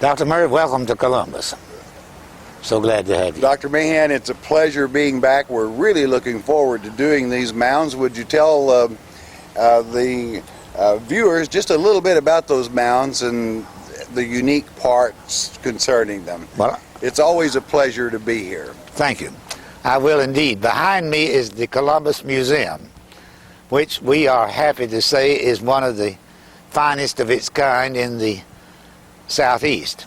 Dr. Murray, welcome to Columbus. So glad to have you. Dr. Mahan, it's a pleasure being back. We're really looking forward to doing these mounds. Would you tell the viewers just a little bit about those mounds and the unique parts concerning them? Well, it's always a pleasure to be here. Thank you. I will indeed. Behind me is the Columbus Museum, which we are happy to say is one of the finest of its kind in the Southeast.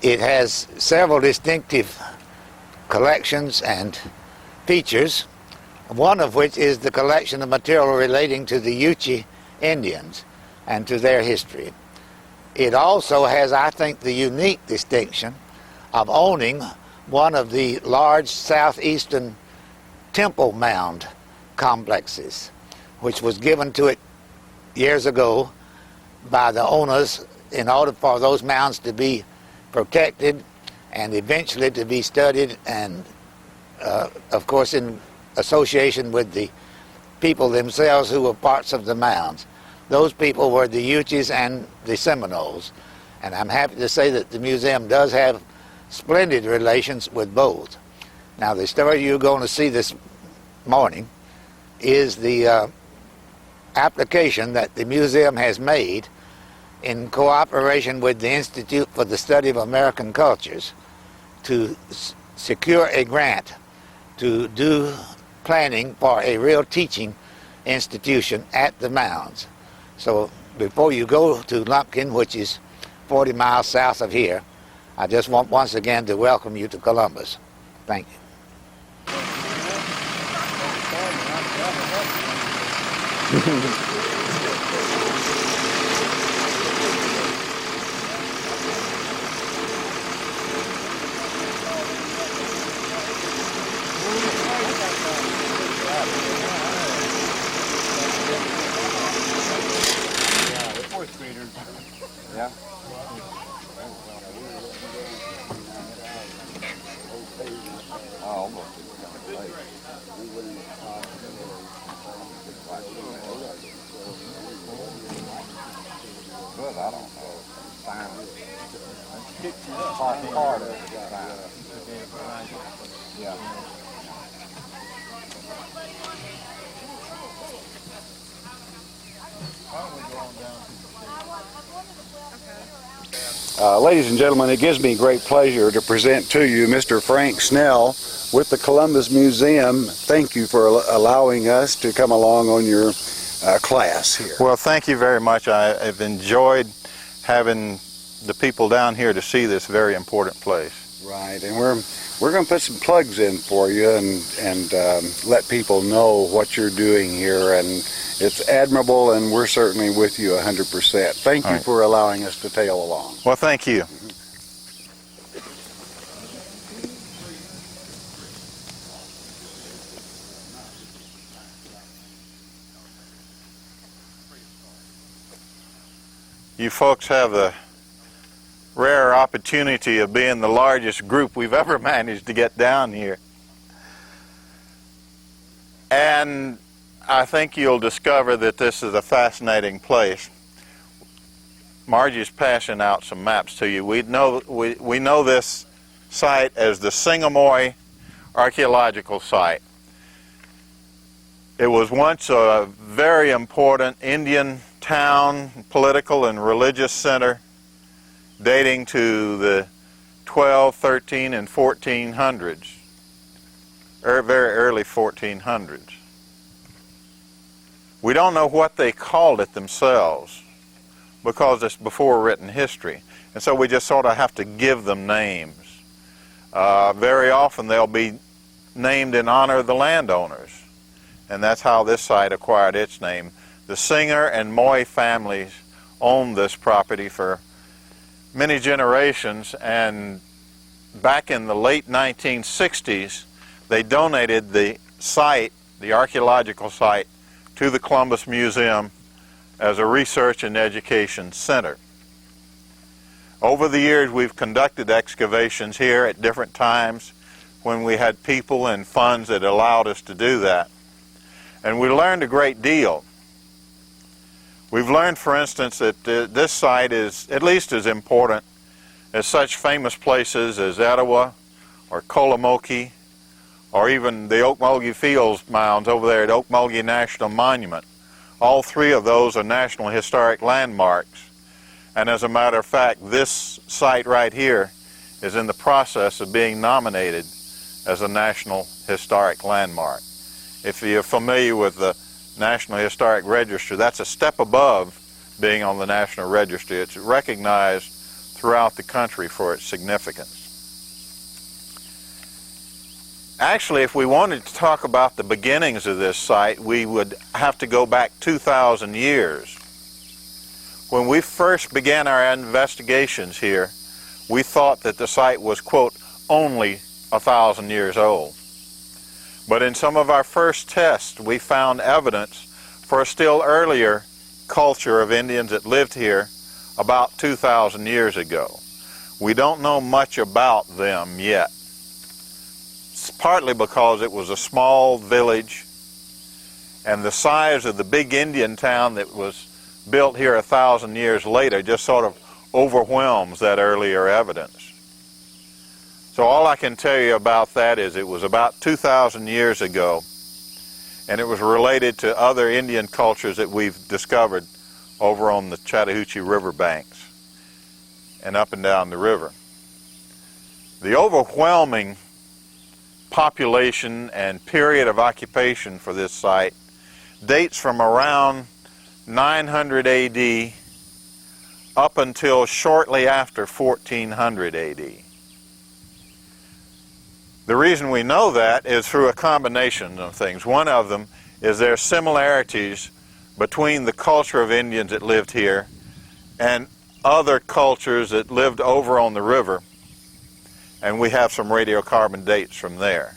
It has several distinctive collections and features, one of which is the collection of material relating to the Yuchi Indians and to their history. It also has, I think, the unique distinction of owning one of the large southeastern temple mound complexes, which was given to it years ago by the owners in order for those mounds to be protected and eventually to be studied and, of course, in association with the people themselves who were parts of the mounds. Those people were the Yuchis and the Seminoles, and I'm happy to say that the museum does have splendid relations with both. Now, the story you're going to see this morning is the application that the museum has made in cooperation with the Institute for the Study of American Cultures to secure a grant to do planning for a real teaching institution at the mounds. So before you go to Lumpkin, which is 40 miles south of here, I just want once again to welcome you to Columbus. Thank you. Ladies and gentlemen, it gives me great pleasure to present to you Mr. Frank Snell with the Columbus Museum. Thank you for allowing us to come along on your class here. Well, thank you very much. I've enjoyed having the people down here to see this very important place. Right, and we're going to put some plugs in for you and let people know what you're doing here, and it's admirable, and we're certainly with you 100%. Thank you for allowing us to tail along. Well, thank you. You folks have the rare opportunity of being the largest group we've ever managed to get down here. And I think you'll discover that this is a fascinating place. Margie's passing out some maps to you. We know this site as the Moye archaeological site. It was once a very important Indian town, political and religious center, dating to the 12, 13, and 1400s, very early 1400s. We don't know what they called it themselves because it's before written history, and so we just sort of have to give them names. Very often they'll be named in honor of the landowners, and that's how this site acquired its name. The Singer and Moye families owned this property for many generations, and back in the late 1960s they donated the site, the archaeological site, to the Columbus Museum as a research and education center. Over the years we've conducted excavations here at different times when we had people and funds that allowed us to do that, and we learned a great deal. We've learned, for instance, that this site is at least as important as such famous places as Etowah or Kolomoki, or even the Okmulgee Fields mounds over there at Okmulgee National Monument. All three of those are National Historic Landmarks. And as a matter of fact, this site right here is in the process of being nominated as a National Historic Landmark. If you're familiar with the National Historic Register, that's a step above being on the National Register. It's recognized throughout the country for its significance. Actually, if we wanted to talk about the beginnings of this site, we would have to go back 2,000 years. When we first began our investigations here, we thought that the site was, quote, only 1,000 years old. But in some of our first tests, we found evidence for a still earlier culture of Indians that lived here about 2,000 years ago. We don't know much about them yet. It's partly because it was a small village, and the size of the big Indian town that was built here 1,000 years later just sort of overwhelms that earlier evidence. So all I can tell you about that is it was about 2,000 years ago, and it was related to other Indian cultures that we've discovered over on the Chattahoochee River banks and up and down the river. The overwhelming population and period of occupation for this site dates from around 900 AD up until shortly after 1400 AD. The reason we know that is through a combination of things. One of them is there are similarities between the culture of Indians that lived here and other cultures that lived over on the river, and we have some radiocarbon dates from there.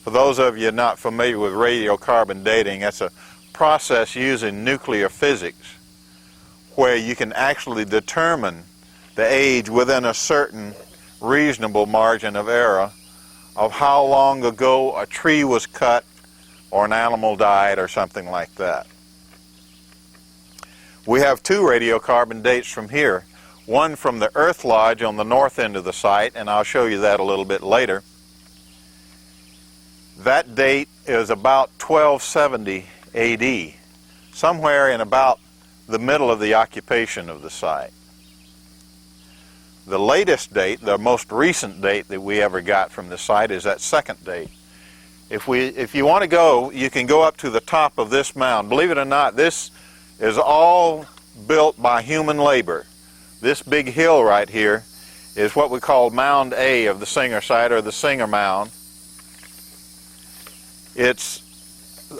For those of you not familiar with radiocarbon dating, that's a process using nuclear physics where you can actually determine the age within a certain reasonable margin of error of how long ago a tree was cut or an animal died or something like that. We have two radiocarbon dates from here. One from the Earth Lodge on the north end of the site, and I'll show you that a little bit later. That date is about 1270 AD, somewhere in about the middle of the occupation of the site. The latest date, the most recent date that we ever got from the site is that second date. If you want to go, you can go up to the top of this mound. Believe it or not, this is all built by human labor. This big hill right here is what we call Mound A of the Singer site, or the Singer Mound. It's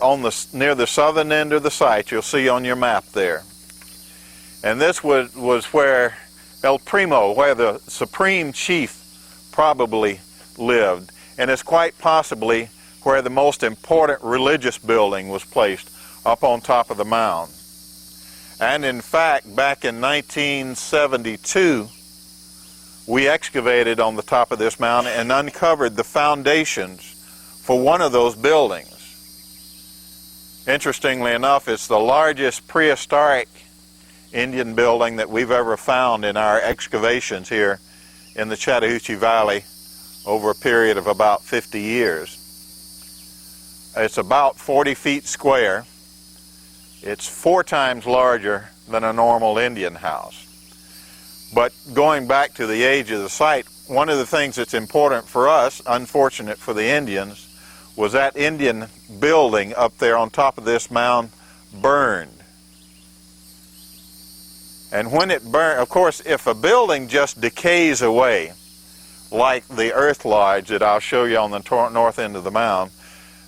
on near the southern end of the site. You'll see on your map there. And this was where El Primo, where the supreme chief probably lived, and it's quite possibly where the most important religious building was placed up on top of the mound. And in fact, back in 1972, we excavated on the top of this mound and uncovered the foundations for one of those buildings. Interestingly enough, it's the largest prehistoric Indian building that we've ever found in our excavations here in the Chattahoochee Valley over a period of about 50 years. It's about 40 feet square. It's 4 times larger than a normal Indian house. But going back to the age of the site, one of the things that's important for us, unfortunate for the Indians, was that Indian building up there on top of this mound burned. And when it burned, of course, if a building just decays away, like the Earth Lodge that I'll show you on the north end of the mound,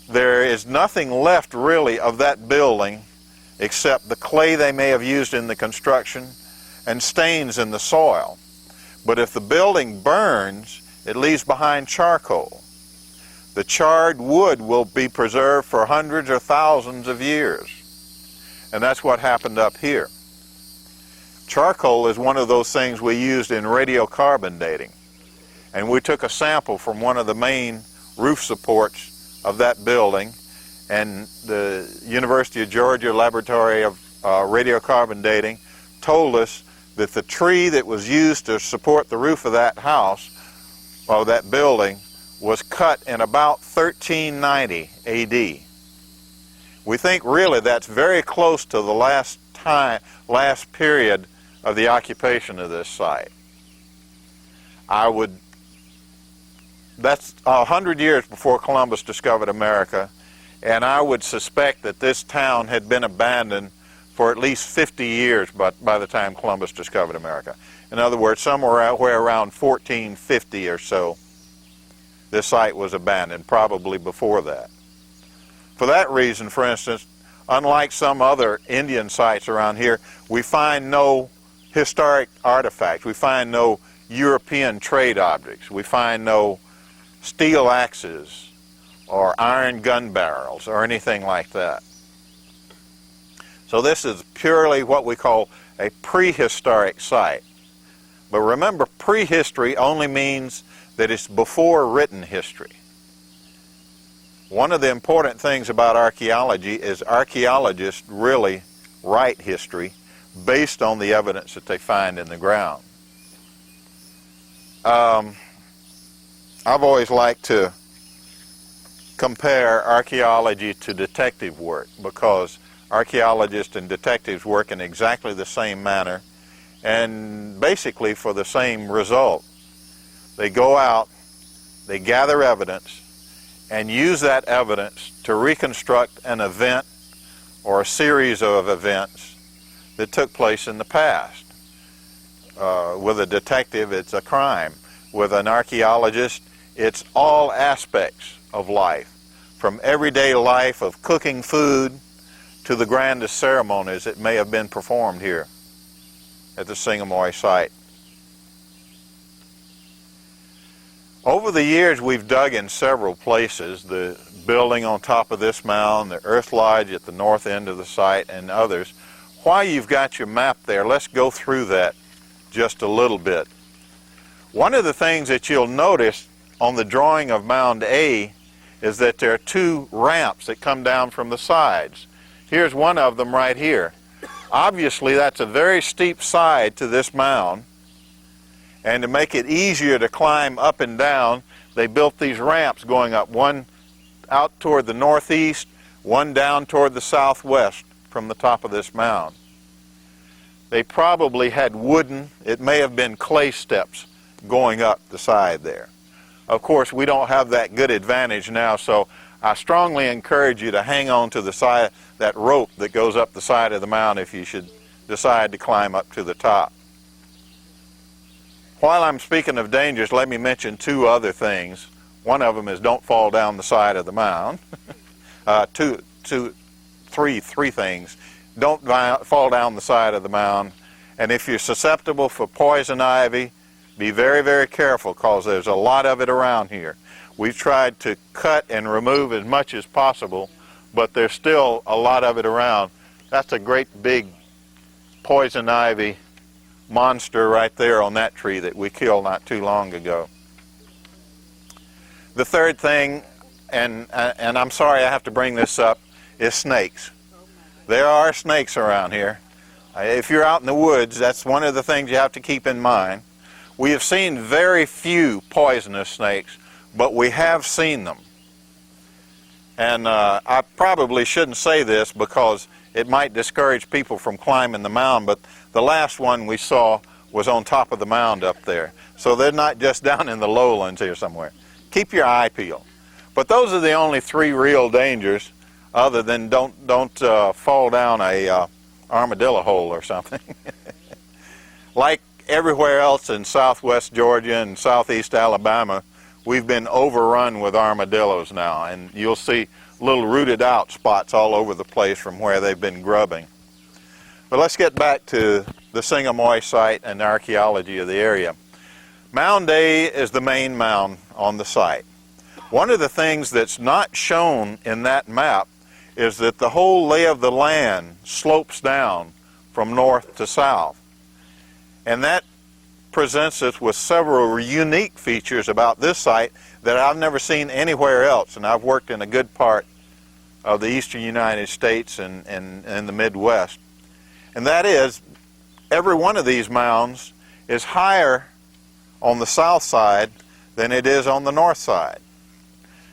there is nothing left really of that building except the clay they may have used in the construction and stains in the soil. But if the building burns, it leaves behind charcoal. The charred wood will be preserved for hundreds or thousands of years. And that's what happened up here. Charcoal is one of those things we used in radiocarbon dating. And we took a sample from one of the main roof supports of that building, and the University of Georgia Laboratory of Radiocarbon Dating told us that the tree that was used to support the roof of that house, or that building, was cut in about 1390 AD. We think really that's very close to the last period of the occupation of this site. That's 100 years before Columbus discovered America, and I would suspect that this town had been abandoned for at least 50 years by the time Columbus discovered America. In other words, somewhere around 1450 or so, this site was abandoned, probably before that. For that reason, for instance, unlike some other Indian sites around here, we find no historic artifacts. We find no European trade objects. We find no steel axes or iron gun barrels or anything like that. So this is purely what we call a prehistoric site. But remember, prehistory only means that it's before written history. One of the important things about archaeology is archaeologists really write history based on the evidence that they find in the ground. I've always liked to compare archaeology to detective work, because archaeologists and detectives work in exactly the same manner and basically for the same result. They go out, they gather evidence, and use that evidence to reconstruct an event or a series of events that took place in the past. With a detective, it's a crime. With an archaeologist, it's all aspects of life, from everyday life of cooking food to the grandest ceremonies that may have been performed here at the Moye site. Over the years, we've dug in several places: the building on top of this mound, the earth lodge at the north end of the site, and others. While you've got your map there, let's go through that just a little bit. One of the things that you'll notice on the drawing of Mound A is that there are two ramps that come down from the sides. Here's one of them right here. Obviously, that's a very steep side to this mound, and to make it easier to climb up and down, they built these ramps going up, one out toward the northeast, one down toward the southwest from the top of this mound. They probably had wooden, it may have been clay steps going up the side there. Of course, we don't have that good advantage now, so I strongly encourage you to hang on to the side, that rope that goes up the side of the mound if you should decide to climb up to the top. While I'm speaking of dangers, let me mention two other things. One of them is don't fall down the side of the mound. Three things. Don't fall down the side of the mound. And if you're susceptible for poison ivy, be very, very careful, because there's a lot of it around here. We've tried to cut and remove as much as possible, but there's still a lot of it around. That's a great big poison ivy monster right there on that tree that we killed not too long ago. The third thing, and I'm sorry I have to bring this up, is snakes. There are snakes around here. If you're out in the woods, that's one of the things you have to keep in mind. We have seen very few poisonous snakes, but we have seen them. And I probably shouldn't say this because it might discourage people from climbing the mound, but the last one we saw was on top of the mound up there. So they're not just down in the lowlands here somewhere. Keep your eye peeled. But those are the only three real dangers, other than don't fall down a armadillo hole or something. Like everywhere else in southwest Georgia and southeast Alabama, we've been overrun with armadillos now, and you'll see little rooted out spots all over the place from where they've been grubbing. But let's get back to the Moye site and the archaeology of the area. Mound A is the main mound on the site. One of the things that's not shown in that map is that the whole lay of the land slopes down from north to south. And that presents us with several unique features about this site that I've never seen anywhere else, and I've worked in a good part of the eastern United States and the Midwest. And that is, every one of these mounds is higher on the south side than it is on the north side.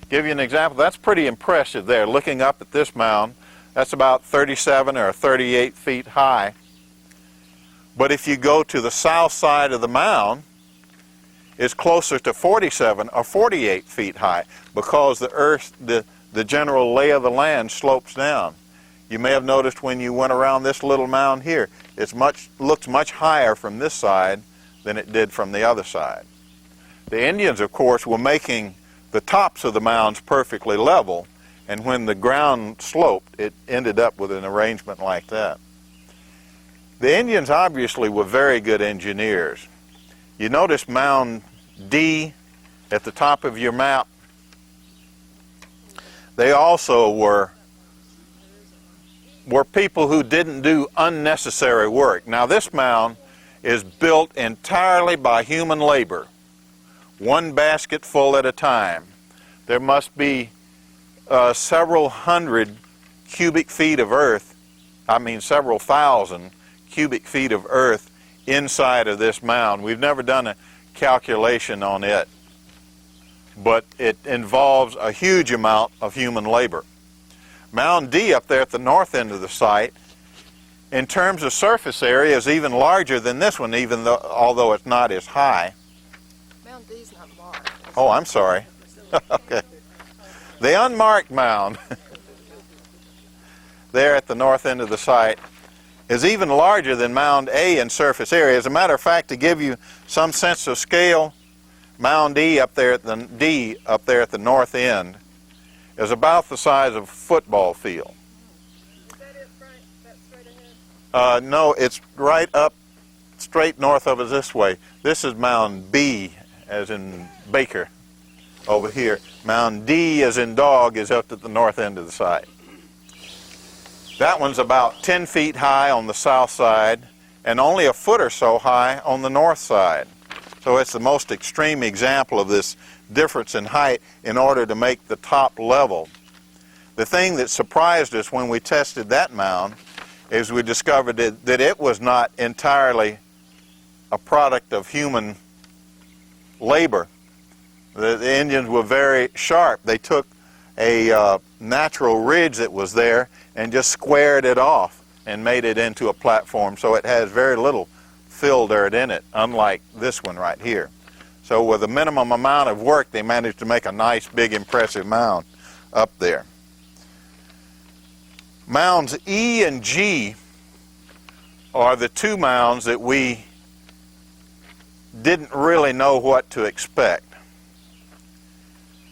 Give you an example. That's pretty impressive there. Looking up at this mound, that's about 37 or 38 feet high. But if you go to the south side of the mound, it's closer to 47 or 48 feet high because the earth, the general lay of the land slopes down. You may have noticed when you went around this little mound here, it looks much higher from this side than it did from the other side. The Indians, of course, were making the tops of the mounds perfectly level, and when the ground sloped, it ended up with an arrangement like that. The Indians obviously were very good engineers. You notice Mound D at the top of your map. They also were people who didn't do unnecessary work. Now this mound is built entirely by human labor, one basket full at a time. There must be several hundred cubic feet of earth, several thousand cubic feet of earth inside of this mound. We've never done a calculation on it, but it involves a huge amount of human labor. Mound D up there at the north end of the site, in terms of surface area, is even larger than this one, although it's not as high. Mound D's not marked. Oh, I'm sorry. Okay. The unmarked mound there at the north end of the site is even larger than Mound A in surface area. As a matter of fact, to give you some sense of scale, Mound D up there at the north end is about the size of a football field. Is that it, Frank? That's straight ahead? No, it's right up, straight north of us this way. This is Mound B, as in Baker, over here. Mound D, as in dog, is up at the north end of the site. That one's about 10 feet high on the south side and only a foot or so high on the north side. So it's the most extreme example of this difference in height in order to make the top level. The thing that surprised us when we tested that mound is we discovered that it was not entirely a product of human labor. The Indians were very sharp. They took a natural ridge that was there and just squared it off and made it into a platform, so it has very little fill dirt in it, unlike this one right here. So with a minimum amount of work, they managed to make a nice, big, impressive mound up there. Mounds E and G are the two mounds that we didn't really know what to expect.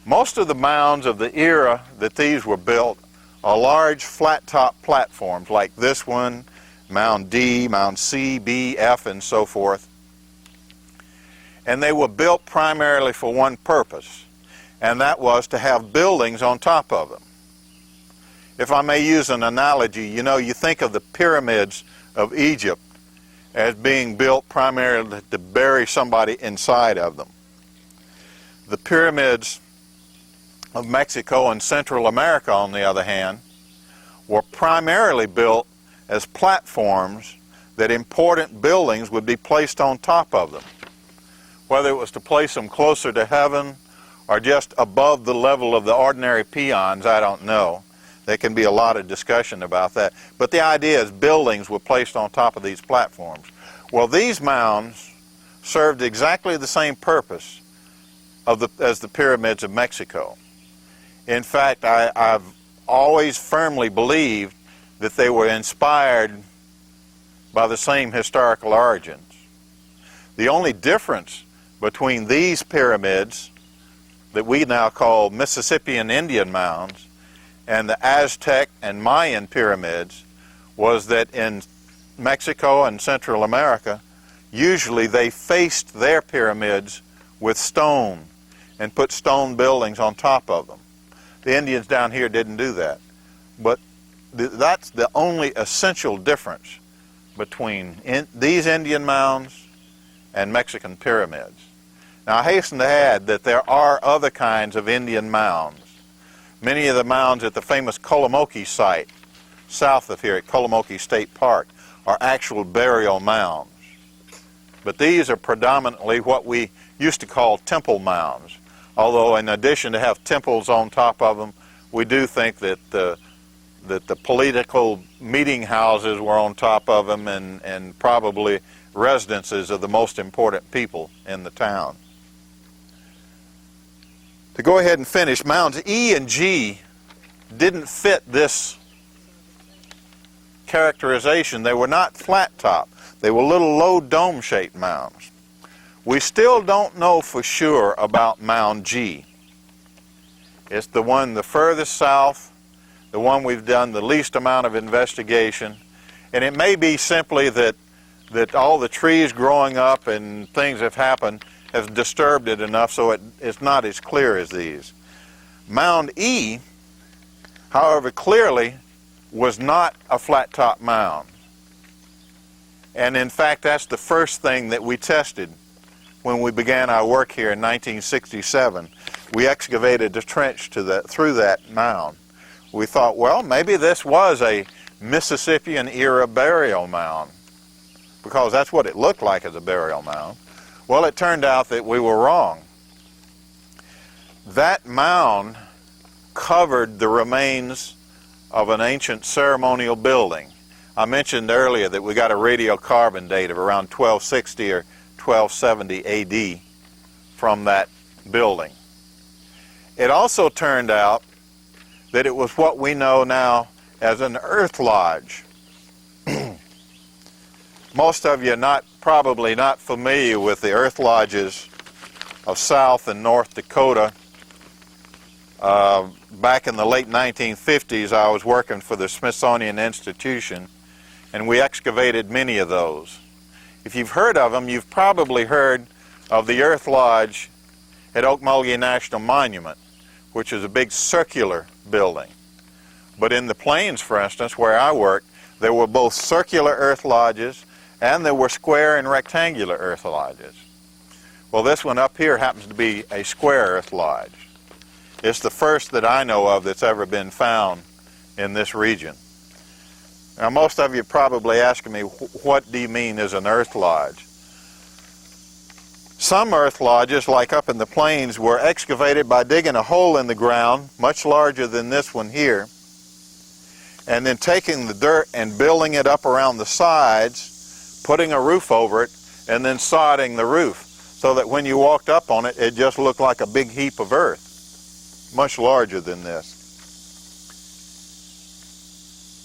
Most of the mounds of the era that these were built are large flat-top platforms like this one, Mound D, Mound C, B, F, and so forth. And they were built primarily for one purpose, and that was to have buildings on top of them. If I may use an analogy, you think of the pyramids of Egypt as being built primarily to bury somebody inside of them. The pyramids of Mexico and Central America, on the other hand, were primarily built as platforms that important buildings would be placed on top of them. Whether it was to place them closer to heaven or just above the level of the ordinary peons, I don't know. There can be a lot of discussion about that. But the idea is buildings were placed on top of these platforms. Well, these mounds served exactly the same purpose as the pyramids of Mexico. In fact, I've always firmly believed that they were inspired by the same historical origins. The only difference between these pyramids that we now call Mississippian Indian mounds and the Aztec and Mayan pyramids was that in Mexico and Central America, usually they faced their pyramids with stone and put stone buildings on top of them. The Indians down here didn't do that. But that's the only essential difference between these Indian mounds and Mexican pyramids. Now, I hasten to add that there are other kinds of Indian mounds. Many of the mounds at the famous Colomoke site, south of here at Colomoke State Park, are actual burial mounds. But these are predominantly what we used to call temple mounds. Although in addition to have temples on top of them, we do think that the political meeting houses were on top of them, and probably residences of the most important people in the town. To go ahead and finish, Mounds E and G didn't fit this characterization. They were not flat top. They were little low dome-shaped mounds. We still don't know for sure about Mound G. It's the one the furthest south, the one we've done the least amount of investigation, and it may be simply that all the trees growing up and things have happened have disturbed it enough so it's not as clear as these. Mound E, however, clearly was not a flat top mound. And in fact, that's the first thing that we tested when we began our work here in 1967. We excavated a trench through that mound. We thought, well, maybe this was a Mississippian era burial mound, because that's what it looked like as a burial mound. Well, it turned out that we were wrong. That mound covered the remains of an ancient ceremonial building. I mentioned earlier that we got a radiocarbon date of around 1260 or 1270 AD from that building. It also turned out that it was what we know now as an earth lodge. Most of you are probably not familiar with the earth lodges of South and North Dakota. Back in the late 1950s, I was working for the Smithsonian Institution, and we excavated many of those. If you've heard of them, you've probably heard of the earth lodge at Okmulgee National Monument, which is a big circular building. But in the plains, for instance, where I worked, there were both circular earth lodges and there were square and rectangular earth lodges. Well, this one up here happens to be a square earth lodge. It's the first that I know of that's ever been found in this region. Now, most of you are probably asking me, what do you mean is an earth lodge? Some earth lodges, like up in the plains, were excavated by digging a hole in the ground, much larger than this one here, and then taking the dirt and building it up around the sides, putting a roof over it, and then sodding the roof, so that when you walked up on it, it just looked like a big heap of earth, much larger than this.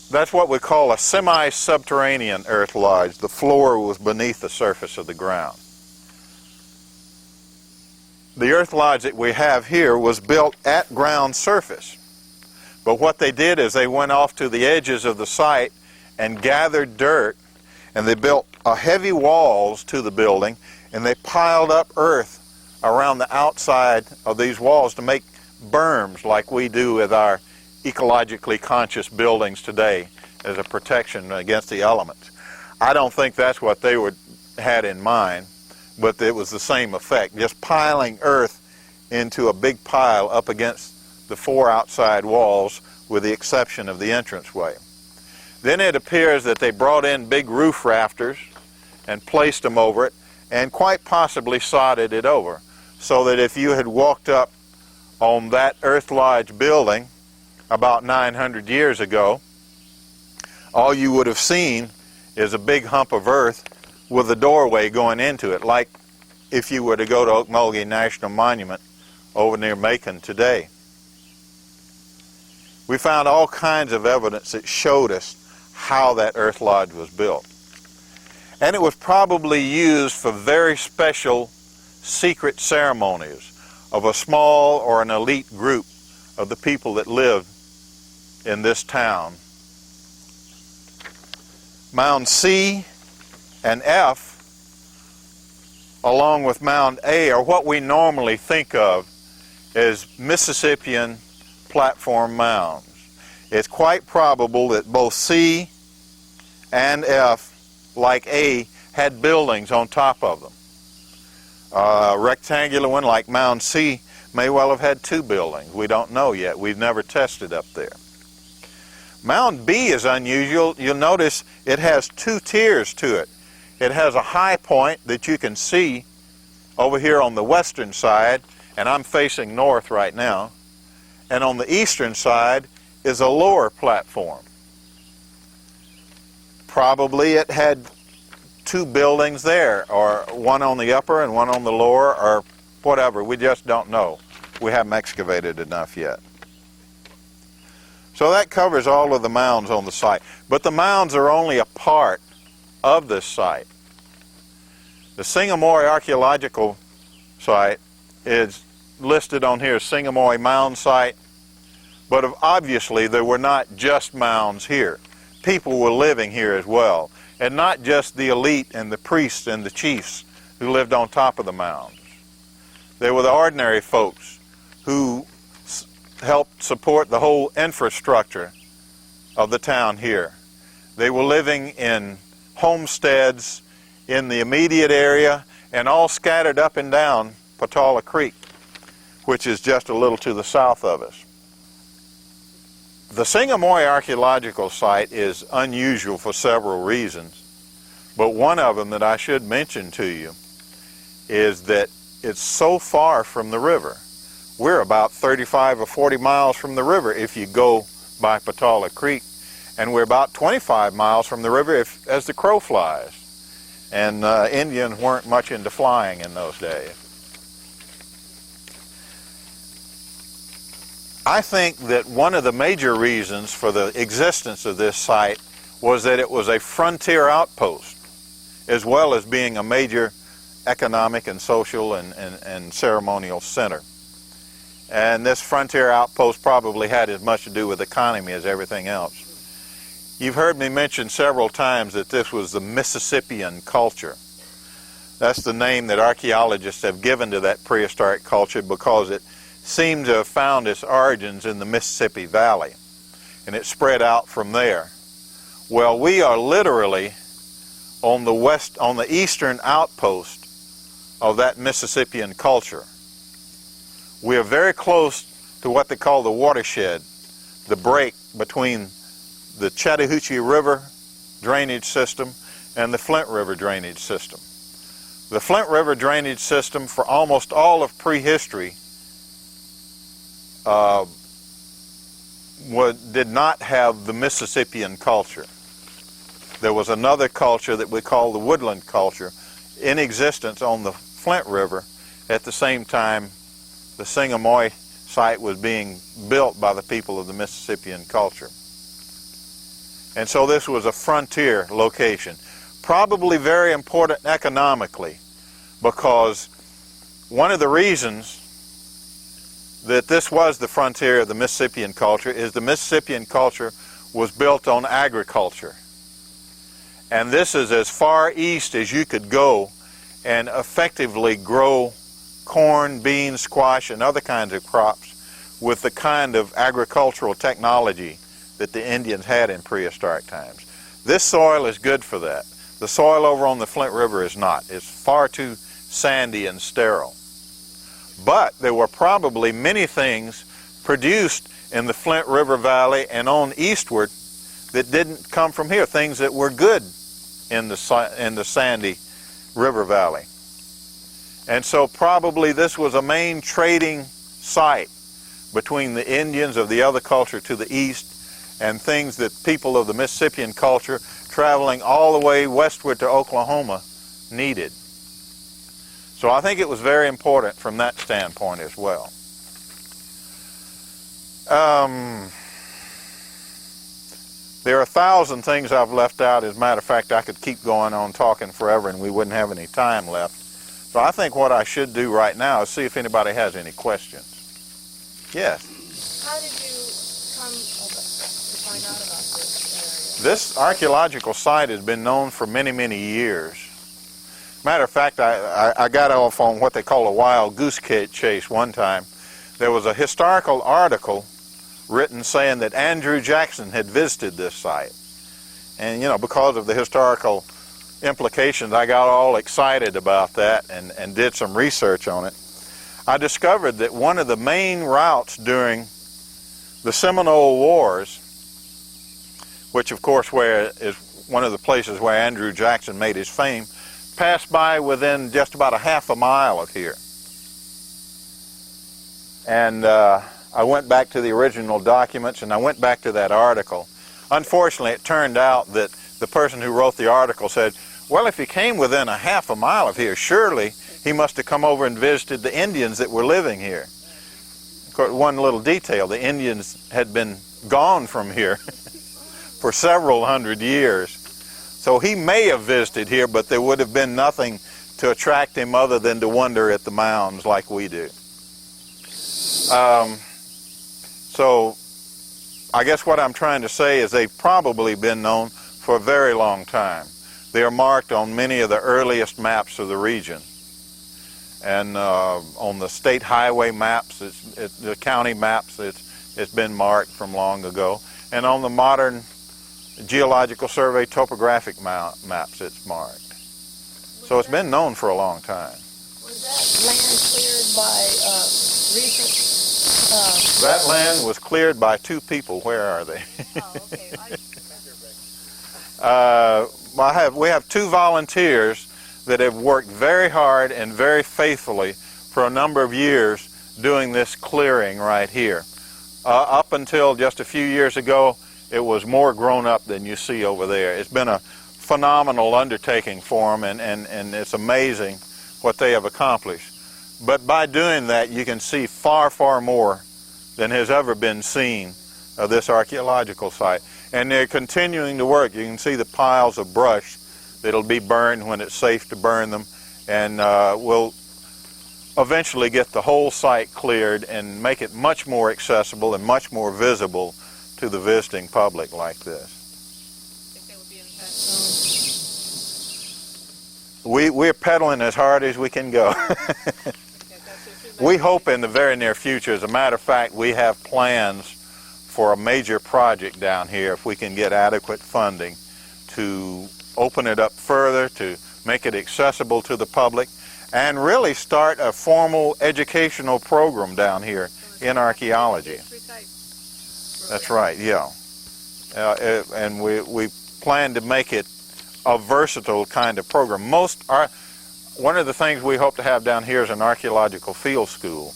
That's what we call a semi-subterranean earth lodge. The floor was beneath the surface of the ground. The earth lodge that we have here was built at ground surface. But what they did is they went off to the edges of the site and gathered dirt, and they built heavy walls to the building, and they piled up earth around the outside of these walls to make berms like we do with our ecologically conscious buildings today as a protection against the elements. I don't think that's what they had in mind, but it was the same effect, just piling earth into a big pile up against the four outside walls, with the exception of the entranceway. Then it appears that they brought in big roof rafters and placed them over it, and quite possibly sodded it over, so that if you had walked up on that earth lodge building about 900 years ago, all you would have seen is a big hump of earth with a doorway going into it, like if you were to go to Okmulgee National Monument over near Macon today. We found all kinds of evidence that showed us how that earth lodge was built. And it was probably used for very special secret ceremonies of a small or an elite group of the people that lived in this town. Mound C and F, along with Mound A, are what we normally think of as Mississippian platform mounds. It's quite probable that both C and F, like A, had buildings on top of them. A rectangular one like Mound C may well have had two buildings. We don't know yet. We've never tested up there. Mound B is unusual. You'll notice it has two tiers to it. It has a high point that you can see over here on the western side, and I'm facing north right now. And on the eastern side is a lower platform. Probably it had two buildings there, or one on the upper and one on the lower, or whatever. We just don't know. We haven't excavated enough yet. So that covers all of the mounds on the site. But the mounds are only a part of this site. The Moye archaeological site is listed on here as Moye Mound Site, but obviously there were not just mounds here. People were living here as well, and not just the elite and the priests and the chiefs who lived on top of the mounds. There were the ordinary folks who helped support the whole infrastructure of the town here. They were living in homesteads in the immediate area and all scattered up and down Patala Creek, which is just a little to the south of us. The Moye archaeological site is unusual for several reasons, but one of them that I should mention to you is that it's so far from the river. We're about 35 or 40 miles from the river if you go by Patala Creek, and we're about 25 miles from the river as the crow flies. And Indians weren't much into flying in those days. I think that one of the major reasons for the existence of this site was that it was a frontier outpost, as well as being a major economic and social and ceremonial center. And this frontier outpost probably had as much to do with economy as everything else. You've heard me mention several times that this was the Mississippian culture. That's the name that archaeologists have given to that prehistoric culture because it seemed to have found its origins in the Mississippi Valley, and it spread out from there. Well, we are literally on the eastern outpost of that Mississippian culture. We are very close to what they call the watershed, the break between the Chattahoochee River drainage system and the Flint River drainage system. The Flint River drainage system for almost all of prehistory did not have the Mississippian culture. There was another culture that we call the woodland culture in existence on the Flint River at the same time the Moye site was being built by the people of the Mississippian culture. And so this was a frontier location, probably very important economically, because one of the reasons that this was the frontier of the Mississippian culture is the Mississippian culture was built on agriculture. And this is as far east as you could go and effectively grow corn, beans, squash, and other kinds of crops with the kind of agricultural technology that the Indians had in prehistoric times. This soil is good for that. The soil over on the Flint River is not. It's far too sandy and sterile. But there were probably many things produced in the Flint River Valley and on eastward that didn't come from here, things that were good in the sandy river valley. And so probably this was a main trading site between the Indians of the other culture to the east and things that people of the Mississippian culture traveling all the way westward to Oklahoma needed. So I think it was very important from that standpoint as well. There are 1,000 things I've left out. As a matter of fact, I could keep going on talking forever and we wouldn't have any time left. So I think what I should do right now is see if anybody has any questions. Yes? How did you come to find out about this area? This archaeological site has been known for many, many years. Matter of fact, I got off on what they call a wild goose chase one time. There was a historical article written saying that Andrew Jackson had visited this site. And, you know, because of the historical implications, I got all excited about that and did some research on it. I discovered that one of the main routes during the Seminole Wars which of course where is one of the places where Andrew Jackson made his fame, passed by within just about a half a mile of here. And I went back to the original documents and I went back to that article. Unfortunately, it turned out that the person who wrote the article said, well, if he came within a half a mile of here, surely he must have come over and visited the Indians that were living here. Of course, one little detail, the Indians had been gone from here for several hundred years. So he may have visited here, but there would have been nothing to attract him other than to wonder at the mounds like we do. So I guess what I'm trying to say is they've probably been known for a very long time. They are marked on many of the earliest maps of the region. And on the state highway maps, the county maps, it's been marked from long ago. And on the modern Geological Survey topographic maps, it's marked. So it's been known for a long time. Was that land cleared by recent? That land was cleared by two people. Where are they? Oh, okay. We have two volunteers that have worked very hard and very faithfully for a number of years doing this clearing right here. Up until just a few years ago, it was more grown up than you see over there. It's been a phenomenal undertaking for them, and it's amazing what they have accomplished. But by doing that, you can see far, far more than has ever been seen of this archaeological site. And they're continuing to work. You can see the piles of brush that'll be burned when it's safe to burn them, and we'll eventually get the whole site cleared and make it much more accessible and much more visible to the visiting public like this. I think they would be in fact We're pedaling as hard as we can go. We hope in the very near future, as a matter of fact, we have plans for a major project down here if we can get adequate funding to open it up further, to make it accessible to the public, and really start a formal educational program down here in archaeology. That's right, yeah. And we plan to make it a versatile kind of program. One of the things we hope to have down here is an archaeological field school.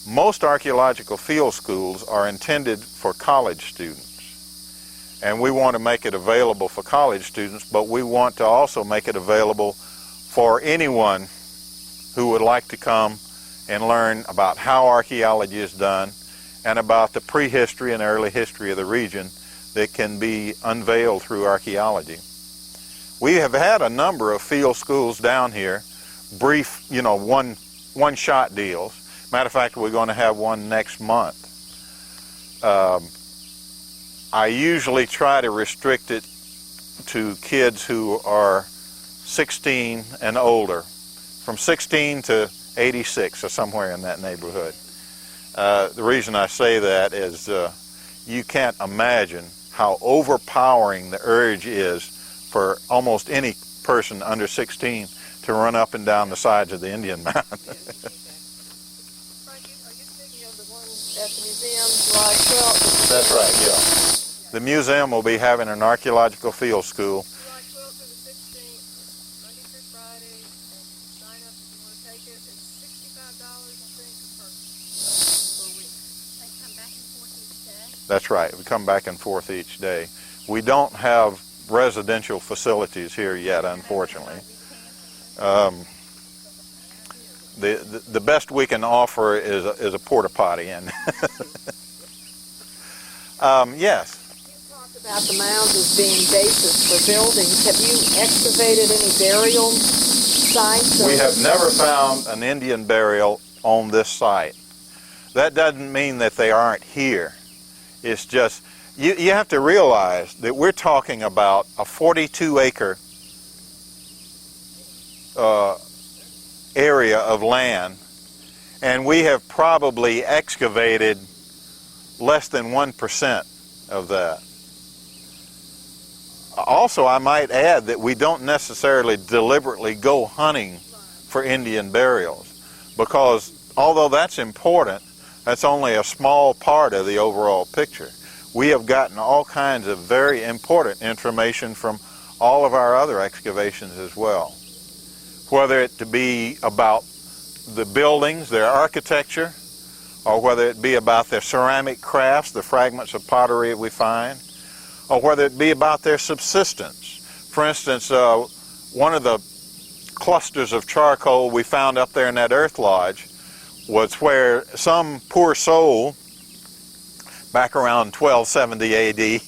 Most archaeological field schools are intended for college students. And we want to make it available for college students, but we want to also make it available for anyone who would like to come and learn about how archaeology is done and about the prehistory and early history of the region that can be unveiled through archaeology. We have had a number of field schools down here, brief, one-shot deals. Matter of fact, we're going to have one next month. I usually try to restrict it to kids who are 16 and older, from 16 to 86 or somewhere in that neighborhood. The reason I say that is you can't imagine how overpowering the urge is for almost any person under 16 to run up and down the sides of the Indian Mound. Frankie, are you speaking of the one at the museum, July 12th? That's right, yeah. The museum will be having an archaeological field school. July 12th through the 16th, Monday through Friday, and sign up if you want to take it. It's $65, I think, per week. They come back and forth each day? That's right, we come back and forth each day. We don't have residential facilities here yet, unfortunately. The best we can offer is a porta potty. And yes. You talked about the mounds as being bases for buildings. Have you excavated any burial sites? We have never found an Indian burial on this site. That doesn't mean that they aren't here. It's just, you have to realize that we're talking about a 42-acre area of land, and we have probably excavated less than 1% of that. Also, I might add that we don't necessarily deliberately go hunting for Indian burials, because although that's important, that's only a small part of the overall picture. we have gotten all kinds of very important information from all of our other excavations as well. Whether it to be about the buildings, their architecture, or whether it be about their ceramic crafts, the fragments of pottery that we find, or whether it be about their subsistence. For instance, one of the clusters of charcoal we found up there in that earth lodge was where some poor soul, back around 1270 AD,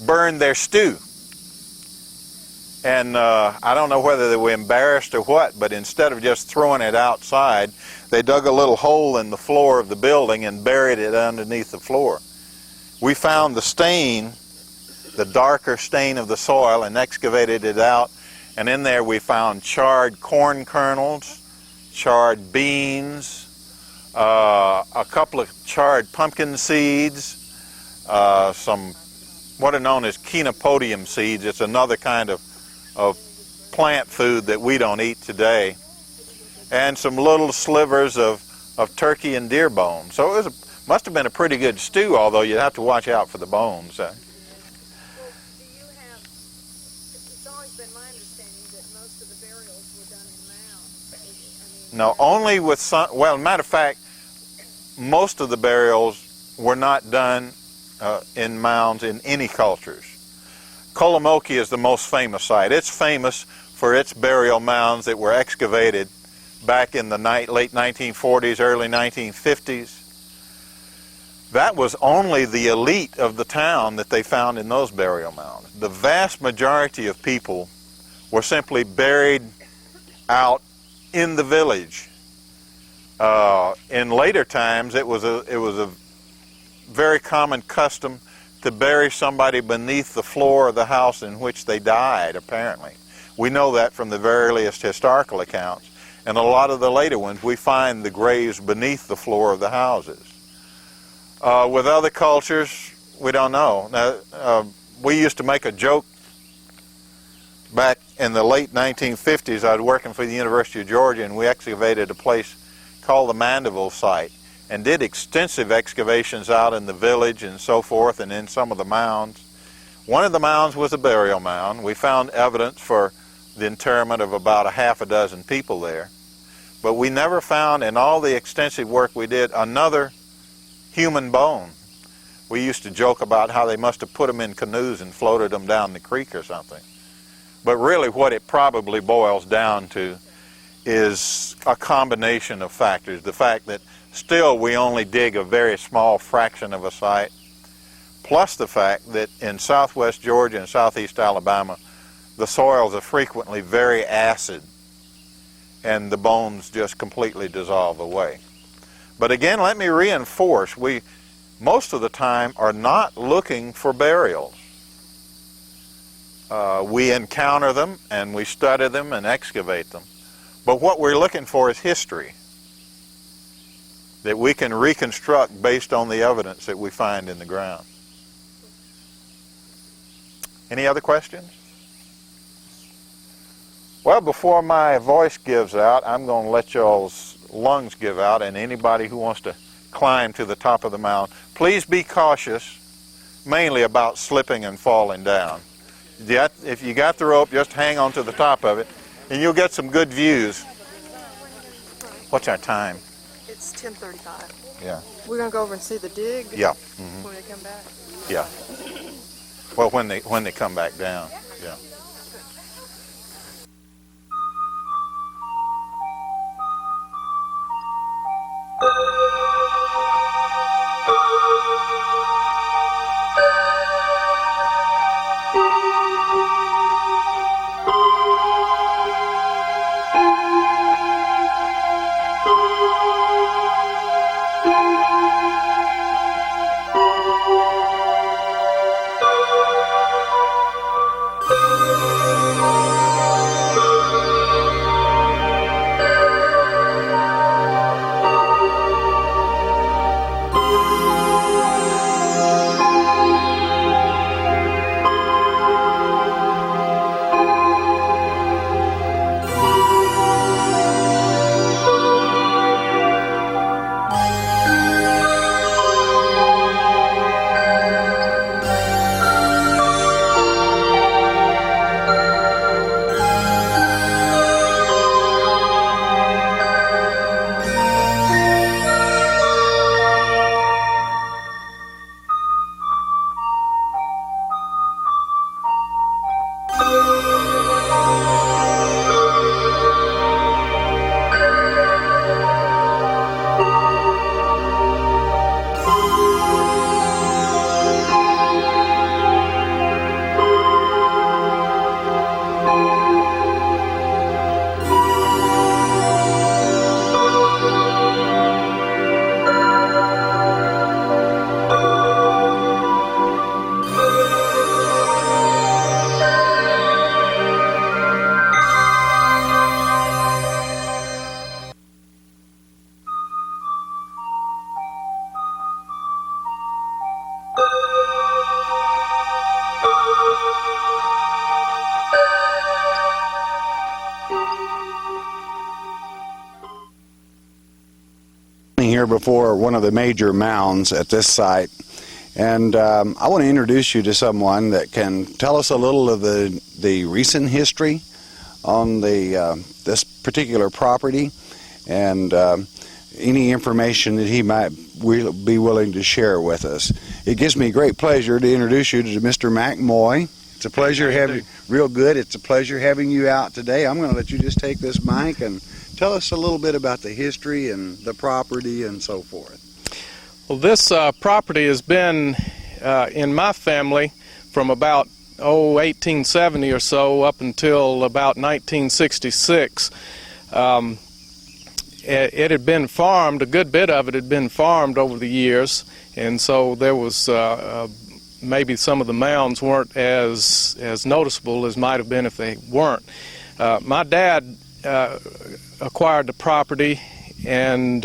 burned their stew. And I don't know whether they were embarrassed or what, but instead of just throwing it outside, they dug a little hole in the floor of the building and buried it underneath the floor. We found the stain, the darker stain of the soil, and excavated it out. And in there we found charred corn kernels, charred beans, a couple of charred pumpkin seeds, some what are known as chenopodium seeds. It's another kind of plant food that we don't eat today, and some little slivers of turkey and deer bone. So it must have been a pretty good stew, although you'd have to watch out for the bones. Well, do you have, it's always been my understanding that most of the burials were done in mounds. No, only with some, well, matter of fact, most of the burials were not done in mounds in any cultures. Kolomoki is the most famous site. It's famous for its burial mounds that were excavated back in the late 1940s, early 1950s. That was only the elite of the town that they found in those burial mounds. The vast majority of people were simply buried out in the village. In later times, it was a very common custom to bury somebody beneath the floor of the house in which they died, apparently. We know that from the very earliest historical accounts. And a lot of the later ones, we find the graves beneath the floor of the houses. With other cultures, we don't know. Now, we used to make a joke back in the late 1950s. I was working for the University of Georgia, and we excavated a place called the Mandeville site, and did extensive excavations out in the village and so forth, and in some of the mounds. One of the mounds was a burial mound. We found evidence for the interment of about a half a dozen people there. But we never found, in all the extensive work we did, another human bone. We used to joke about how they must have put them in canoes and floated them down the creek or something. But really what it probably boils down to is a combination of factors. The fact that still we only dig a very small fraction of a site, plus the fact that in southwest Georgia and southeast Alabama, the soils are frequently very acid and the bones just completely dissolve away. But again, let me reinforce, we most of the time are not looking for burials. We encounter them and we study them and excavate them. But what we're looking for is history that we can reconstruct based on the evidence that we find in the ground. Any other questions? Well, before my voice gives out, I'm going to let y'all's lungs give out, and anybody who wants to climb to the top of the mound, please be cautious, mainly about slipping and falling down. If you got the rope, just hang on to the top of it, and you'll get some good views. What's our time? It's 10:35. Yeah. We're gonna go over and see the dig. Yeah. Mm-hmm. When they come back. Yeah. Well, when they come back down. Yeah. standing here before one of the major mounds at this site, and I want to introduce you to someone that can tell us a little of the recent history on this particular property, and any information that he might be willing to share with us. It gives me great pleasure to introduce you to Mr. Moye. It's a pleasure having It's a pleasure having you out today. I'm going to let you just take this mic and tell us a little bit about the history and the property and so forth. Well, this property has been in my family from about 1870 or so up until about 1966. It had been farmed, a good bit of it had been farmed over the years, and so there was maybe some of the mounds weren't as noticeable as might have been if they weren't. My dad acquired the property and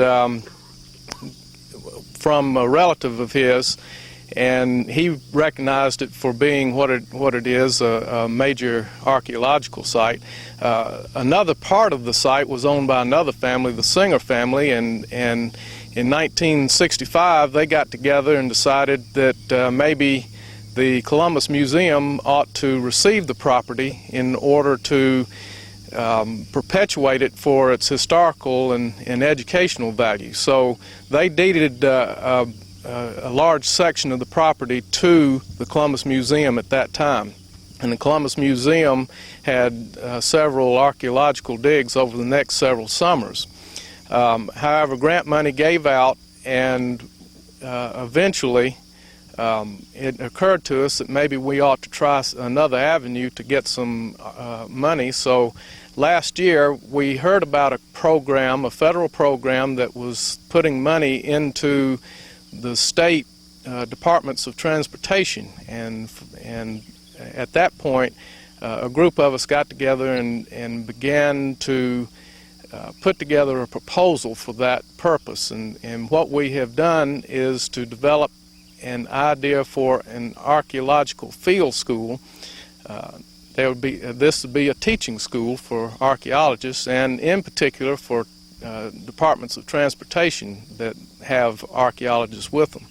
from a relative of his, and he recognized it for being what it is, a major archaeological site. Another part of the site was owned by another family, the Singer family, and in 1965 they got together and decided that maybe the Columbus Museum ought to receive the property in order to perpetuate it for its historical and educational value. So they deeded a large section of the property to the Columbus Museum at that time. And the Columbus Museum had several archaeological digs over the next several summers. However, grant money gave out, and eventually it occurred to us that maybe we ought to try another avenue to get some money. So last year we heard about a program, a federal program that was putting money into the state departments of transportation, and at that point a group of us got together and began to put together a proposal for that purpose, and what we have done is to develop an idea for an archaeological field school. This would be a teaching school for archaeologists, and in particular for departments of transportation that have archaeologists with them.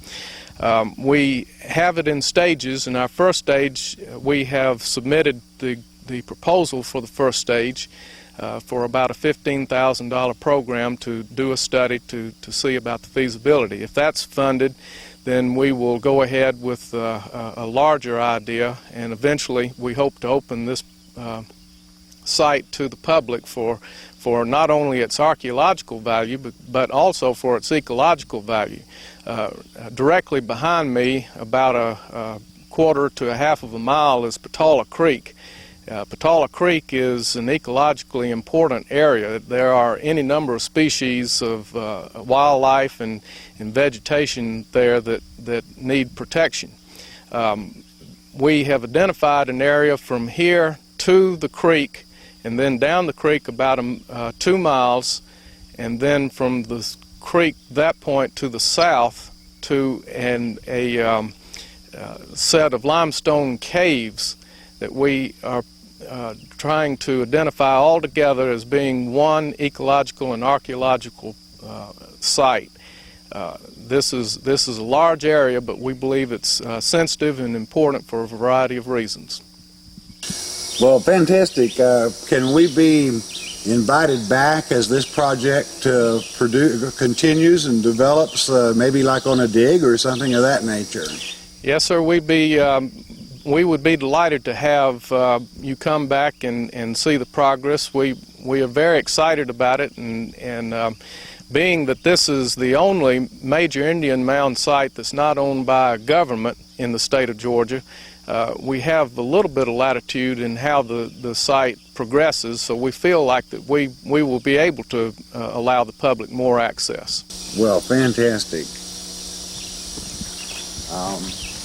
We have it in stages. In our first stage, we have submitted the proposal for the first stage for about a $15,000 program to do a study to see about the feasibility. If that's funded, then we will go ahead with a larger idea, and eventually we hope to open this site to the public for not only its archaeological value, but also for its ecological value. Directly behind me, about a quarter to a half of a mile, is Patola Creek. Patola Creek is an ecologically important area. There are any number of species of wildlife and vegetation there that need protection. We have identified an area from here to the creek, and then down the creek about 2 miles, and then from the creek, that point, to the south to a set of limestone caves that we are trying to identify all together as being one ecological and archaeological site. This is a large area, but we believe it's sensitive and important for a variety of reasons. Well, fantastic. Can we be invited back as this project continues and develops, maybe like on a dig or something of that nature? Yes, sir. We would be delighted to have you come back and see the progress. We are very excited about it, and being that this is the only major Indian mound site that's not owned by a government in the state of Georgia, we have a little bit of latitude in how the site progresses, so we feel like that we will be able to allow the public more access. Well, fantastic.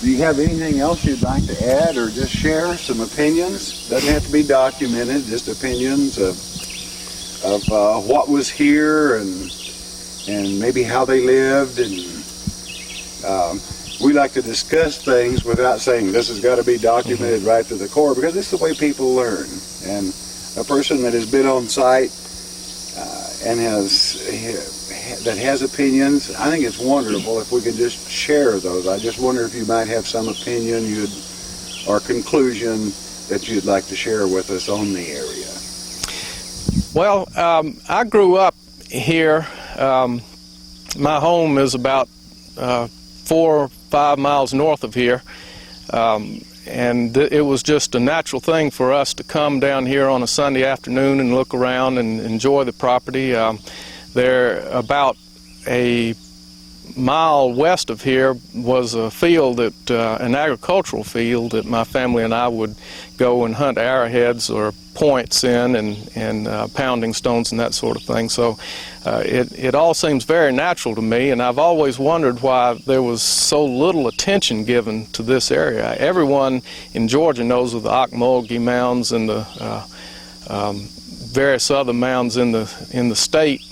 Do you have anything else you'd like to add or just share some opinions? Doesn't have to be documented, just opinions of what was here and maybe how they lived, and we like to discuss things without saying this has got to be documented right to the core, because this is the way people learn. And a person that has been on site and has that has opinions. I think it's wonderful if we could just share those. I just wonder if you might have some opinion or conclusion that you'd like to share with us on the area. Well, I grew up here. My home is about 4 or 5 miles north of here, and it was just a natural thing for us to come down here on a Sunday afternoon and look around and enjoy the property. There, about a mile west of here, was a field an agricultural field that my family and I would go and hunt arrowheads or points in, and pounding stones and that sort of thing. So it all seems very natural to me, and I've always wondered why there was so little attention given to this area. Everyone in Georgia knows of the Ocmulgee mounds and the various other mounds in the state,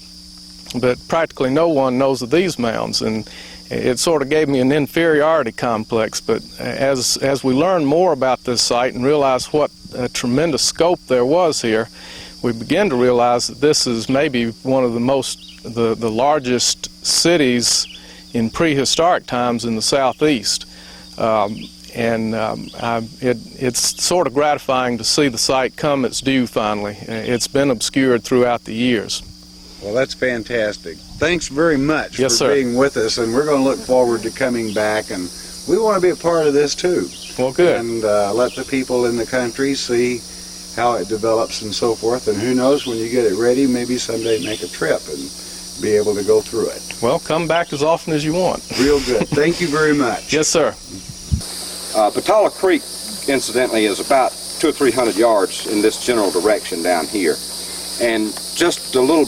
but practically no one knows of these mounds, and it sort of gave me an inferiority complex. But as we learned more about this site and realized what a tremendous scope there was here, we began to realize that this is maybe one of the largest cities in prehistoric times in the southeast. It's sort of gratifying to see the site come its due finally. It's been obscured throughout the years. Well, that's fantastic. Thanks very much for being with us, and we're going to look forward to coming back, and we want to be a part of this too. Well, good. And let the people in the country see how it develops and so forth, and who knows, when you get it ready, maybe someday make a trip and be able to go through it. Well, come back as often as you want. Real good. Thank you very much. Yes, sir. Patala Creek, incidentally, is about 200 or 300 yards in this general direction down here. And just a little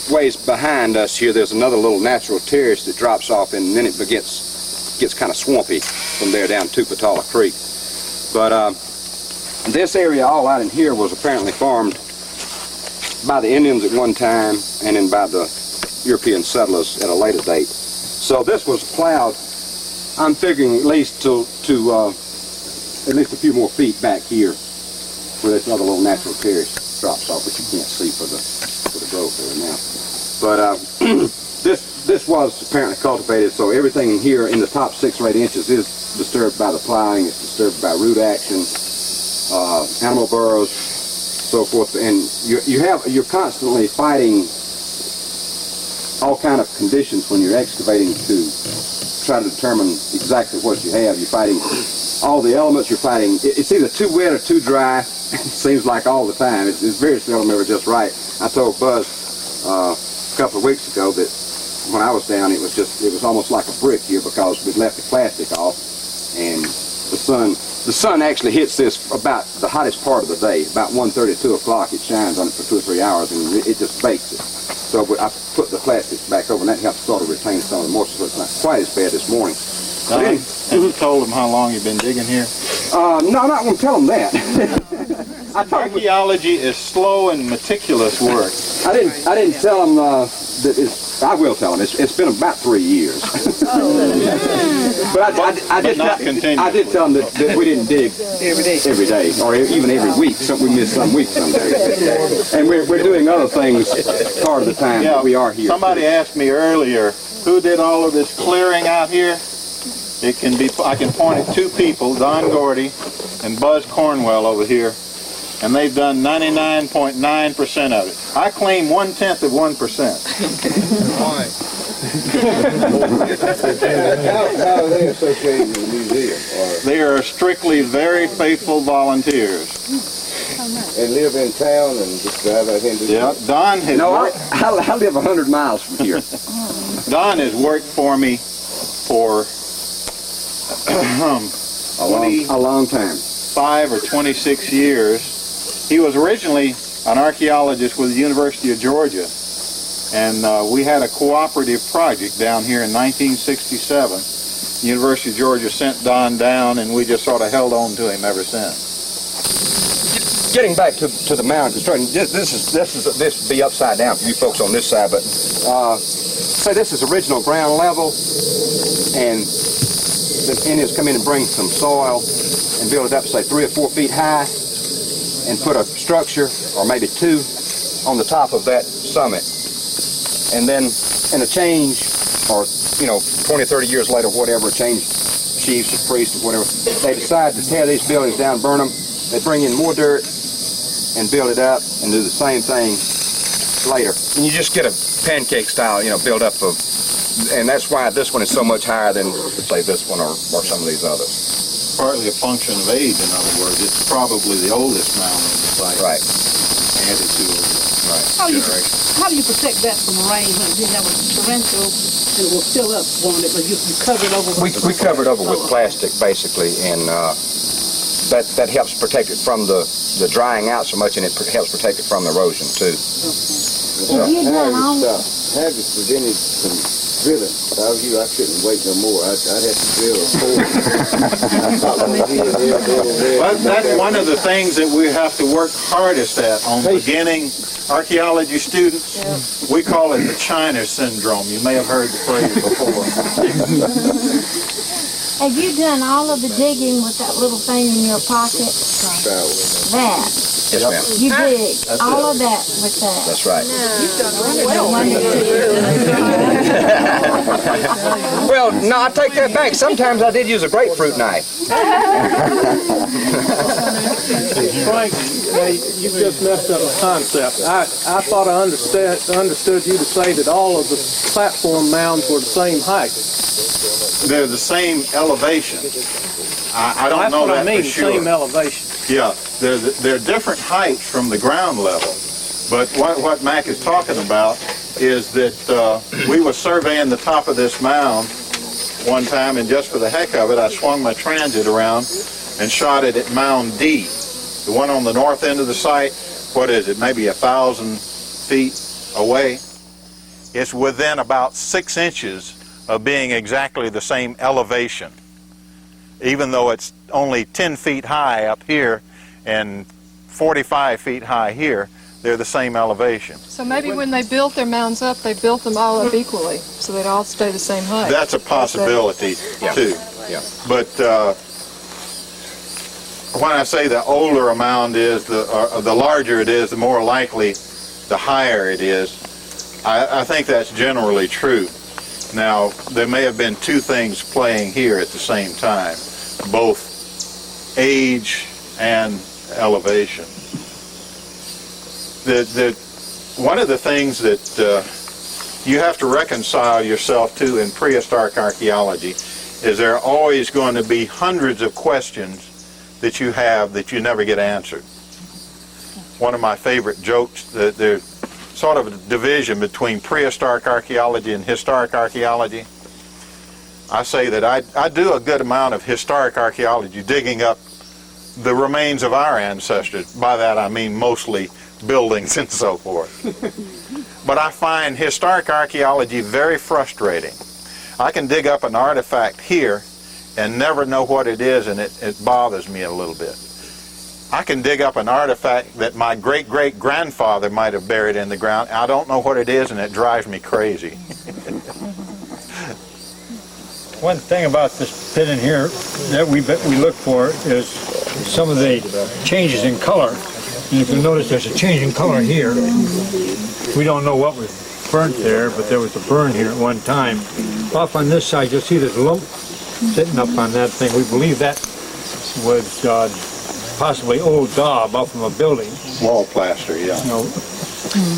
ways behind us here, there's another little natural terrace that drops off, and then it gets kind of swampy from there down to Patala Creek. But this area all out in here was apparently farmed by the Indians at one time, and then by the European settlers at a later date. So this was plowed, I'm figuring, at least to at least a few more feet back here, where this other little natural terrace drops off, which you can't see for the growth there now. But this was apparently cultivated, so everything in here in the top 6 or 8 inches is disturbed by the plowing. It's disturbed by root action, animal burrows, so forth, and you're constantly fighting all kind of conditions when you're excavating to try to determine exactly what you have. You're fighting all the elements. You're fighting. It's either too wet or too dry. It seems like all the time. It's very seldom ever just right. I told Buzz a couple of weeks ago that when I was down, it was almost like a brick here because we'd left the plastic off, and the sun actually hits this about the hottest part of the day, about 1:30, 2 o'clock. It shines on it for 2 or 3 hours, and it just bakes it. So I put the plastics back over, and that helps sort of retain some of the moisture, so it's not quite as bad this morning. Have you told them how long you've been digging here? No, I'm not going to tell them that. Archaeology is slow and meticulous work. I didn't tell them that I will tell them. It's been about 3 years. But I did tell them that we didn't dig every day, or even every week. We missed some weeks some days. And we're doing other things part of the time that we are here. Somebody asked me earlier, who did all of this clearing out here? I can point at 2 people, Don Gordy and Buzz Cornwell over here, and they've done 99.9% of it. I claim 1/10 of 1%. Why? How are they associated with the museum? They are strictly very faithful volunteers. And live in town and just drive out into Yeah, Don has I live 100 miles from here. Don has worked for me for a long time. 5 or 26 years. He was originally an archaeologist with the University of Georgia, and we had a cooperative project down here in 1967. The University of Georgia sent Don down, and we just sort of held on to him ever since. Getting back to the mound construction, this would be upside down for you folks on this side, but say this is original ground level, and the Indians come in and bring some soil and build it up, say 3 or 4 feet high, and put a structure, or maybe 2, on the top of that summit. And then in a change, or 20, 30 years later, whatever, a change, chiefs or priests or whatever, they decide to tear these buildings down, burn them. They bring in more dirt and build it up and do the same thing later. And you just get a pancake style, build up of, and that's why this one is so much higher than, say, this one or some of these others. Partly a function of age, in other words. It's probably the oldest mound on the site. Right. Added to it. Right. How do you protect that from rain when you have a torrential and it will fill up, won't it? But you cover it over with We cover it over with plastic, basically, and that helps protect it from the drying out so much, and it helps protect it from erosion, too. So, have you presented some drilling? If I was you, I couldn't wait no more. I'd have to drill a hole. Well, that's one of the things that we have to work hardest at on beginning archaeology students. Yeah. We call it the China syndrome. You may have heard the phrase before. Have you done all of the digging with that little thing in your pocket? That. Yes, ma'am. You dig all of that with that. That's right. Well, no, I take that back. Sometimes I did use a grapefruit knife. Frank, you just messed up the concept. I thought I understood you to say that all of the platform mounds were the same height. They're the same elevation. I don't know that for sure. Same elevation. Yeah, they're different heights from the ground level. But what Mac is talking about is that we were surveying the top of this mound one time, and just for the heck of it, I swung my transit around and shot it at Mound D. The one on the north end of the site, what is it, maybe 1,000 feet away? It's within about 6 inches of being exactly the same elevation, even though it's only 10 feet high up here and 45 feet high here. They're the same elevation. So maybe when they built their mounds up, they built them all up equally, so they'd all stay the same height. That's a possibility, too. Yeah. But when I say the older a mound is, the larger it is, the more likely, the higher it is. I think that's generally true. Now, there may have been two things playing here at the same time, both age and elevation. One of the things that you have to reconcile yourself to in prehistoric archaeology is there are always going to be hundreds of questions that you have that you never get answered. One of my favorite jokes, that there's sort of a division between prehistoric archaeology and historic archaeology. I say that I do a good amount of historic archaeology, digging up the remains of our ancestors. By that I mean mostly buildings and so forth. But I find historic archaeology very frustrating. I can dig up an artifact here and never know what it is, and it bothers me a little bit. I can dig up an artifact that my great-great-grandfather might have buried in the ground. I don't know what it is, and it drives me crazy. One thing about this pit in here that we look for is some of the changes in color. And if you notice, there's a change in color here. We don't know what was burnt there, but there was a burn here at one time. Off on this side, you'll see this lump sitting up on that thing. We believe that was possibly old daub off from a building. Wall plaster, yeah.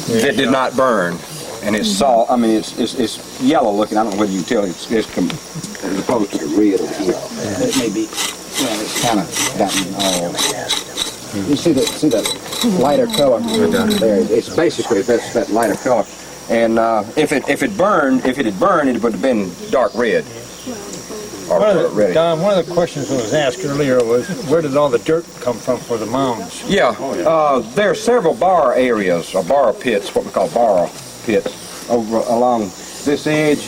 It did not burn, and it's salt. I mean, it's yellow looking. I don't know whether you can tell. It's as opposed to the red over here. It may be. Well, it's kind of gotten all. You see the lighter color there. It's basically that lighter color. And if it had burned, it would have been dark red. Don, one of the questions that was asked earlier was, where did all the dirt come from for the mounds? Yeah, there are several bar areas, or bar pits, what we call bar pits, over along this edge,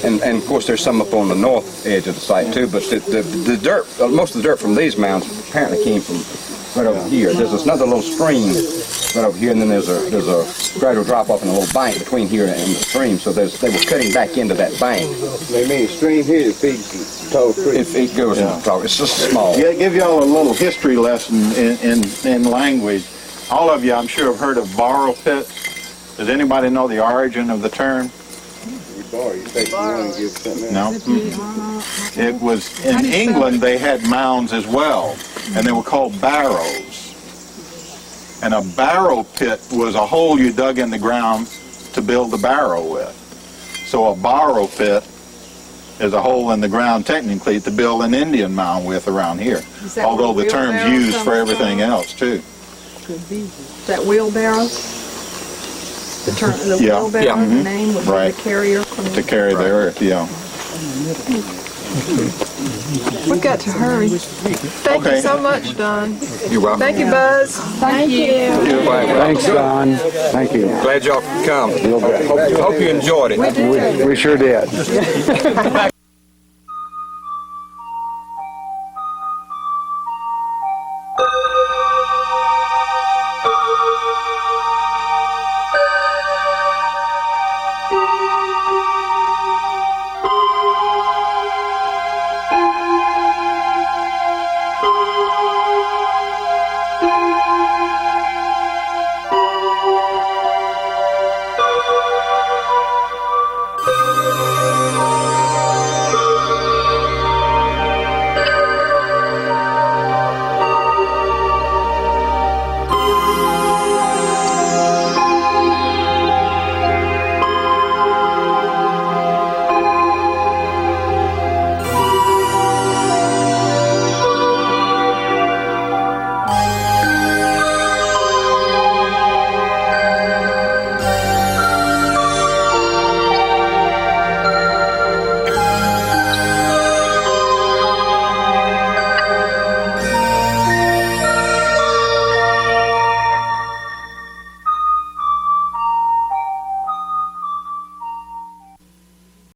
and of course there's some up on the north edge of the site too. But the dirt, most of the dirt from these mounds apparently came from right over here. There's another little stream right over here, and then there's a gradual drop off in a little bank between here and the stream. So they were cutting back into that bank. They mean stream here that feeds the Tall Creek. It goes into the Tall. It's just small. Yeah, give y'all a little history lesson in language. All of you, I'm sure, have heard of borrow pits. Does anybody know the origin of the term? You take one and give something else. No. It was in England. They had mounds as well, and they were called barrows. And a barrow pit was a hole you dug in the ground to build the barrow with. So a barrow pit is a hole in the ground technically to build an Indian mound with around here. Although the term's used for everything else too. Could be. Is that wheelbarrow? The term, the Yeah. wheelbarrow, Yeah. the name would Right. be the carrier. To carry the earth, yeah. We've got to hurry. Thank you so much, Don. You're welcome. Thank you, Buzz. Thank you. Thanks, Don. Thank you. Glad y'all could come. Hope you enjoyed it. We sure did.